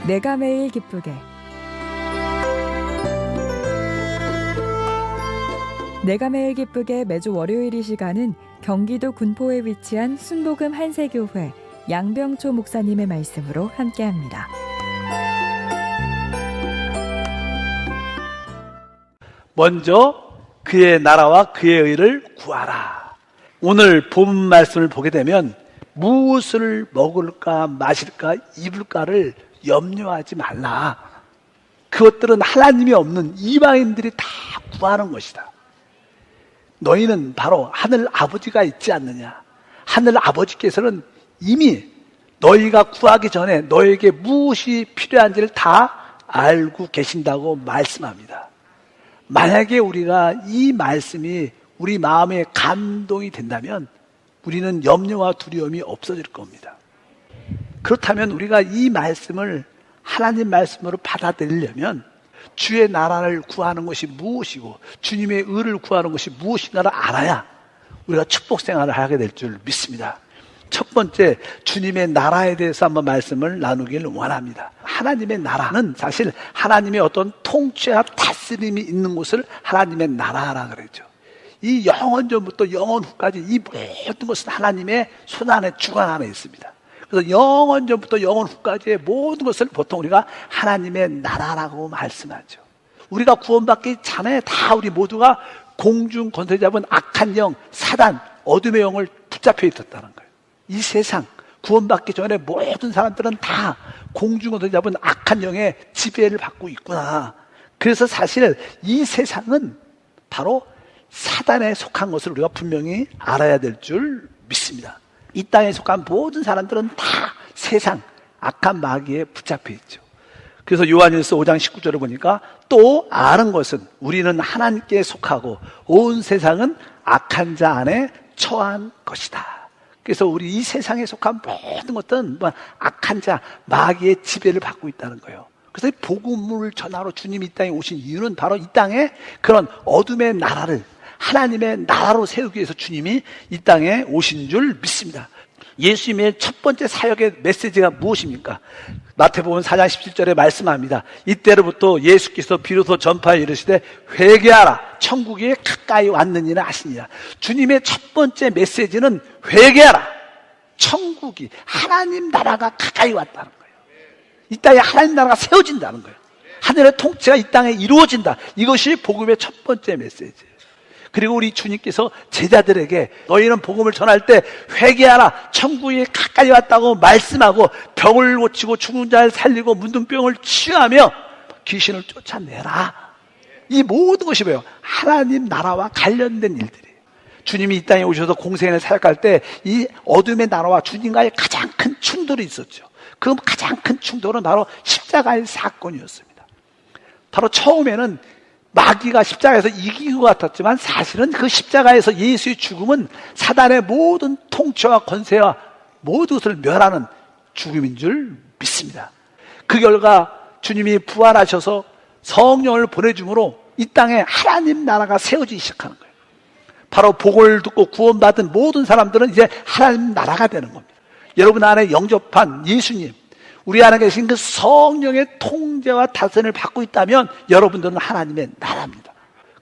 내가 매일 기쁘게. 내가 매일 기쁘게 매주 월요일 이 시간은 경기도 군포에 위치한 순복음 한세교회 양병초 목사님의 말씀으로 함께합니다. 먼저 그의 나라와 그의 의를 구하라. 오늘 본 말씀을 보게 되면 무엇을 먹을까 마실까 입을까를 염려하지 말라. 그것들은 하나님이 없는 이방인들이 다 구하는 것이다. 너희는 바로 하늘 아버지가 있지 않느냐. 하늘 아버지께서는 이미 너희가 구하기 전에 너에게 무엇이 필요한지를 다 알고 계신다고 말씀합니다. 만약에 우리가 이 말씀이 우리 마음에 감동이 된다면 우리는 염려와 두려움이 없어질 겁니다. 그렇다면 우리가 이 말씀을 하나님 말씀으로 받아들이려면 주의 나라를 구하는 것이 무엇이고 주님의 의를 구하는 것이 무엇인가를 알아야 우리가 축복 생활을 하게 될 줄 믿습니다. 첫 번째, 주님의 나라에 대해서 한번 말씀을 나누기를 원합니다. 하나님의 나라는 사실 하나님의 어떤 통치와 다스림이 있는 곳을 하나님의 나라라 그러죠. 이 영원전부터 영원 후까지 이 모든 것은 하나님의 손안에 주관 안에 있습니다. 그래서 영원전부터 영원 후까지의 모든 것을 보통 우리가 하나님의 나라라고 말씀하죠. 우리가 구원받기 전에 다 우리 모두가 공중 권세 잡은 악한 영, 사단, 어둠의 영을 붙잡혀 있었다는 거예요. 이 세상 구원받기 전에 모든 사람들은 다 공중 권세 잡은 악한 영의 지배를 받고 있구나. 그래서 사실 이 세상은 바로 사단에 속한 것을 우리가 분명히 알아야 될 줄 믿습니다. 이 땅에 속한 모든 사람들은 다 세상 악한 마귀에 붙잡혀 있죠. 그래서 요한일서 5장 19절을 보니까 또 아는 것은 우리는 하나님께 속하고 온 세상은 악한 자 안에 처한 것이다. 그래서 우리 이 세상에 속한 모든 것들은 악한 자 마귀의 지배를 받고 있다는 거예요. 그래서 이 복음을 전하러 주님이 이 땅에 오신 이유는 바로 이 땅에 그런 어둠의 나라를 하나님의 나라로 세우기 위해서 주님이 이 땅에 오신 줄 믿습니다. 예수님의 첫 번째 사역의 메시지가 무엇입니까? 마태복음 4장 17절에 말씀합니다. 이때로부터 예수께서 비로소 전파에 이르시되 회개하라 천국이 가까이 왔느니라 하시니라. 주님의 첫 번째 메시지는 회개하라. 천국이 하나님 나라가 가까이 왔다는 거예요. 이 땅에 하나님 나라가 세워진다는 거예요. 하늘의 통치가 이 땅에 이루어진다. 이것이 복음의 첫 번째 메시지예요. 그리고 우리 주님께서 제자들에게 너희는 복음을 전할 때 회개하라 천국이 가까이 왔다고 말씀하고 병을 고치고 죽은 자를 살리고 문둥병을 치유하며 귀신을 쫓아내라. 이 모든 것이 뭐예요? 하나님 나라와 관련된 일들이에요. 주님이 이 땅에 오셔서 공생애를 사역할 때 이 어둠의 나라와 주님과의 가장 큰 충돌이 있었죠. 그 가장 큰 충돌은 바로 십자가의 사건이었습니다. 바로 처음에는 마귀가 십자가에서 이긴 것 같았지만 사실은 그 십자가에서 예수의 죽음은 사단의 모든 통치와 권세와 모든 것을 멸하는 죽음인 줄 믿습니다. 그 결과 주님이 부활하셔서 성령을 보내줌으로 이 땅에 하나님 나라가 세워지기 시작하는 거예요. 바로 복을 듣고 구원받은 모든 사람들은 이제 하나님 나라가 되는 겁니다. 여러분 안에 영접한 예수님, 우리 안에 계신 그 성령의 통제와 다스림을 받고 있다면 여러분들은 하나님의 나라입니다.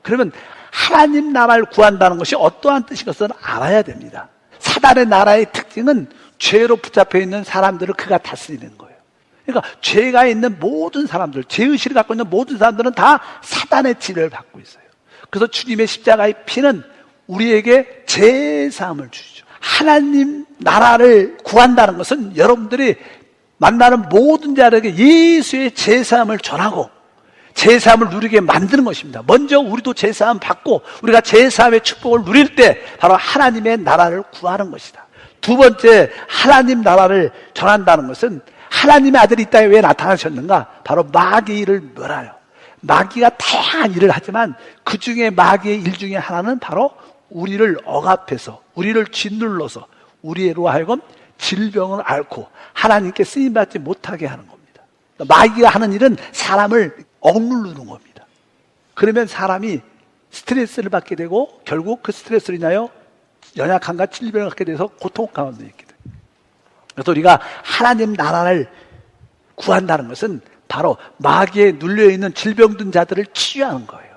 그러면 하나님 나라를 구한다는 것이 어떠한 뜻인 것을 알아야 됩니다. 사단의 나라의 특징은 죄로 붙잡혀 있는 사람들을 그가 다스리는 거예요. 그러니까 죄가 있는 모든 사람들, 죄의식을 갖고 있는 모든 사람들은 다 사단의 지배를 받고 있어요. 그래서 주님의 십자가의 피는 우리에게 제사함을 주시죠. 하나님 나라를 구한다는 것은 여러분들이 만나는 모든 자에게 예수의 제사함을 전하고 제사함을 누리게 만드는 것입니다. 먼저 우리도 제사함 받고 우리가 제사함의 축복을 누릴 때 바로 하나님의 나라를 구하는 것이다. 두 번째, 하나님 나라를 전한다는 것은 하나님의 아들이 이 땅에 왜 나타나셨는가? 바로 마귀의 일을 멸하여. 마귀가 다양한 일을 하지만 그 중에 마귀의 일 중에 하나는 바로 우리를 억압해서 우리를 짓눌러서 우리로 하여금 질병을 앓고 하나님께 쓰임받지 못하게 하는 겁니다. 마귀가 하는 일은 사람을 억누르는 겁니다. 그러면 사람이 스트레스를 받게 되고 결국 그 스트레스로 인하여 연약함과 질병을 갖게 돼서 고통 가운데 있게 돼요. 그래서 우리가 하나님 나라를 구한다는 것은 바로 마귀에 눌려있는 질병든 자들을 치유하는 거예요.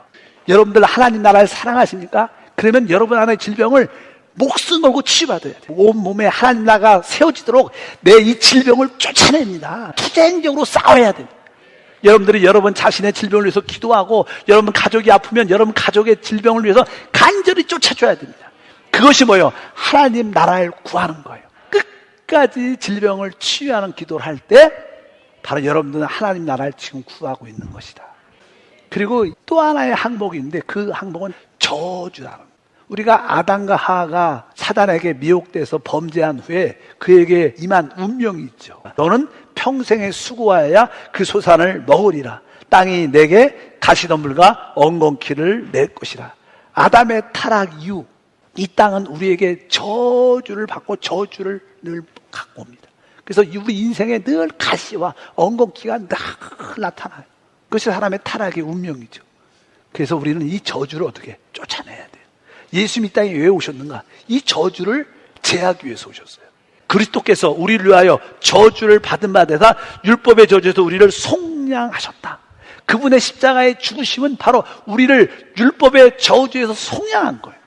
여러분들 하나님 나라를 사랑하십니까? 그러면 여러분 안의 질병을 목숨 걸고 치유받아야 돼요. 온몸에 하나님 나라가 세워지도록 내 이 질병을 쫓아냅니다. 투쟁적으로 싸워야 됩니다. 여러분들이 여러분 자신의 질병을 위해서 기도하고 여러분 가족이 아프면 여러분 가족의 질병을 위해서 간절히 쫓아줘야 됩니다. 그것이 뭐예요? 하나님 나라를 구하는 거예요. 끝까지 질병을 치유하는 기도를 할 때 바로 여러분들은 하나님 나라를 지금 구하고 있는 것이다. 그리고 또 하나의 항목이 있는데 그 항목은 저주라는 거예요. 우리가 아담과 하와가 사단에게 미혹돼서 범죄한 후에 그에게 임한 운명이 있죠. 너는 평생의 수고하여야 그 소산을 먹으리라. 땅이 내게 가시덤불과 엉겅퀴를 낼 것이라. 아담의 타락 이후 이 땅은 우리에게 저주를 받고 저주를 늘 갖고 옵니다. 그래서 우리 인생에 늘 가시와 엉겅퀴가 늘 나타나요. 그것이 사람의 타락의 운명이죠. 그래서 우리는 이 저주를 어떻게 쫓아내야 돼요. 예수님이 이 땅에 왜 오셨는가? 이 저주를 제하기 위해서 오셨어요. 그리스도께서 우리를 위하여 저주를 받은 바 되사 율법의 저주에서 우리를 속량하셨다. 그분의 십자가의 죽으심은 바로 우리를 율법의 저주에서 속량한 거예요.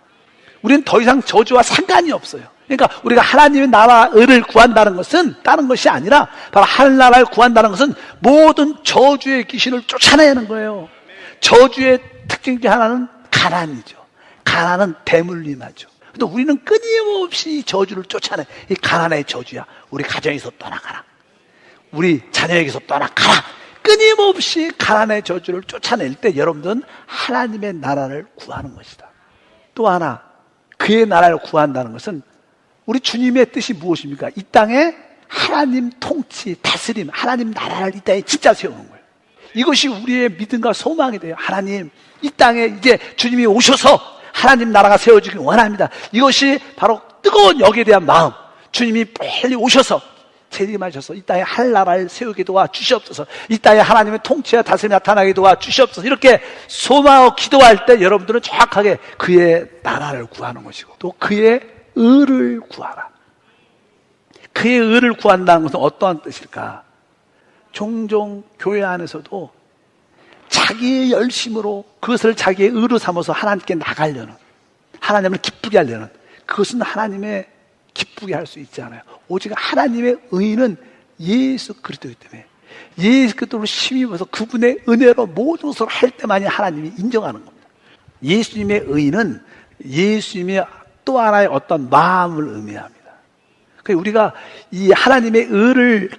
우리는 더 이상 저주와 상관이 없어요. 그러니까 우리가 하나님의 나라를 구한다는 것은 다른 것이 아니라 바로 하늘 나라를 구한다는 것은 모든 저주의 귀신을 쫓아내는 거예요. 저주의 특징 중 하나는 가난이죠. 가난은 대물림하죠. 근데 우리는 끊임없이 저주를 쫓아내. 이 가난의 저주야. 우리 가정에서 떠나가라. 우리 자녀에게서 떠나가라. 끊임없이 가난의 저주를 쫓아낼 때 여러분들은 하나님의 나라를 구하는 것이다. 또 하나, 그의 나라를 구한다는 것은 우리 주님의 뜻이 무엇입니까? 이 땅에 하나님 통치, 다스림, 하나님 나라를 이 땅에 진짜 세우는 거예요. 이것이 우리의 믿음과 소망이 돼요. 하나님, 이 땅에 이제 주님이 오셔서 하나님 나라가 세워지길 원합니다. 이것이 바로 뜨거운 역에 대한 마음. 주님이 빨리 오셔서 재림하셔서 이 땅에 할 나라를 세우게 도와주시옵소서. 이 땅에 하나님의 통치와 다스림이 나타나게 도와주시옵소서. 이렇게 소망하고 기도할 때 여러분들은 정확하게 그의 나라를 구하는 것이고 또 그의 의를 구하라. 그의 의를 구한다는 것은 어떠한 뜻일까? 종종 교회 안에서도 자기의 열심으로 그것을 자기의 의로 삼아서 하나님께 나가려는, 하나님을 기쁘게 하려는, 그것은 하나님의 기쁘게 할 수 있지 않아요. 오직 하나님의 의는 예수 그리스도이기 때문에 예수 그리스도로 힘입어서 그분의 은혜로 모든 것을 할 때만이 하나님이 인정하는 겁니다. 예수님의 의는 예수님의 또 하나의 어떤 마음을 의미합니다. 그러니까 우리가 이 하나님의 의를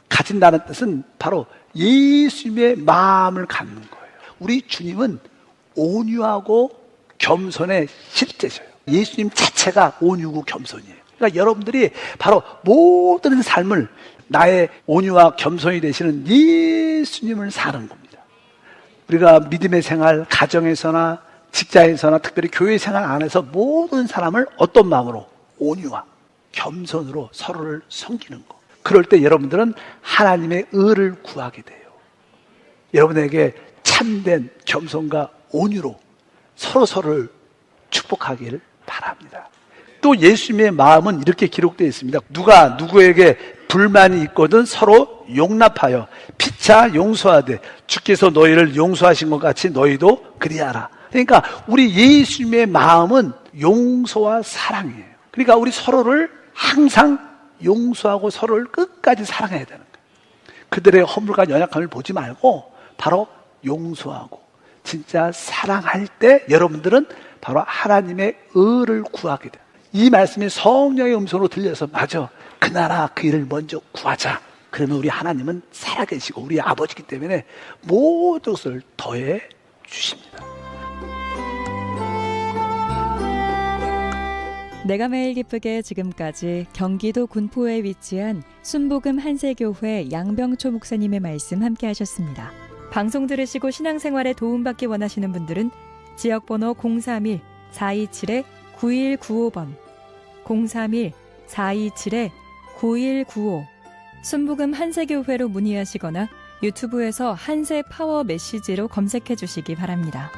가진다는 뜻은 바로 예수님의 마음을 갖는 거예요. 우리 주님은 온유하고 겸손의 실제셔요. 예수님 자체가 온유고 겸손이에요. 그러니까 여러분들이 바로 모든 삶을 나의 온유와 겸손이 되시는 예수님을 사는 겁니다. 우리가 믿음의 생활, 가정에서나 직장에서나 특별히 교회 생활 안에서 모든 사람을 어떤 마음으로? 온유와 겸손으로 서로를 섬기는 거. 그럴 때 여러분들은 하나님의 의를 구하게 돼요. 여러분에게 참된 겸손과 온유로 서로를 축복하기를 바랍니다. 또 예수님의 마음은 이렇게 기록되어 있습니다. 누가 누구에게 불만이 있거든 서로 용납하여 피차 용서하되 주께서 너희를 용서하신 것 같이 너희도 그리하라. 그러니까 우리 예수님의 마음은 용서와 사랑이에요. 그러니까 우리 서로를 항상 용서하고 서로를 끝까지 사랑해야 되는 거예요. 그들의 허물과 연약함을 보지 말고 바로 용서하고 진짜 사랑할 때 여러분들은 바로 하나님의 의를 구하게 돼요. 이 말씀이 성령의 음성으로 들려서 맞아, 그 나라 그 일을 먼저 구하자. 그러면 우리 하나님은 살아계시고 우리 아버지이기 때문에 모든 것을 더해 주십니다. 내가 매일 기쁘게 지금까지 경기도 군포에 위치한 순복음 한세교회 양병초 목사님의 말씀 함께 하셨습니다. 방송 들으시고 신앙생활에 도움받기 원하시는 분들은 지역번호 031-427-9195번 031-427-9195 순복음 한세교회로 문의하시거나 유튜브에서 한세 파워 메시지로 검색해 주시기 바랍니다.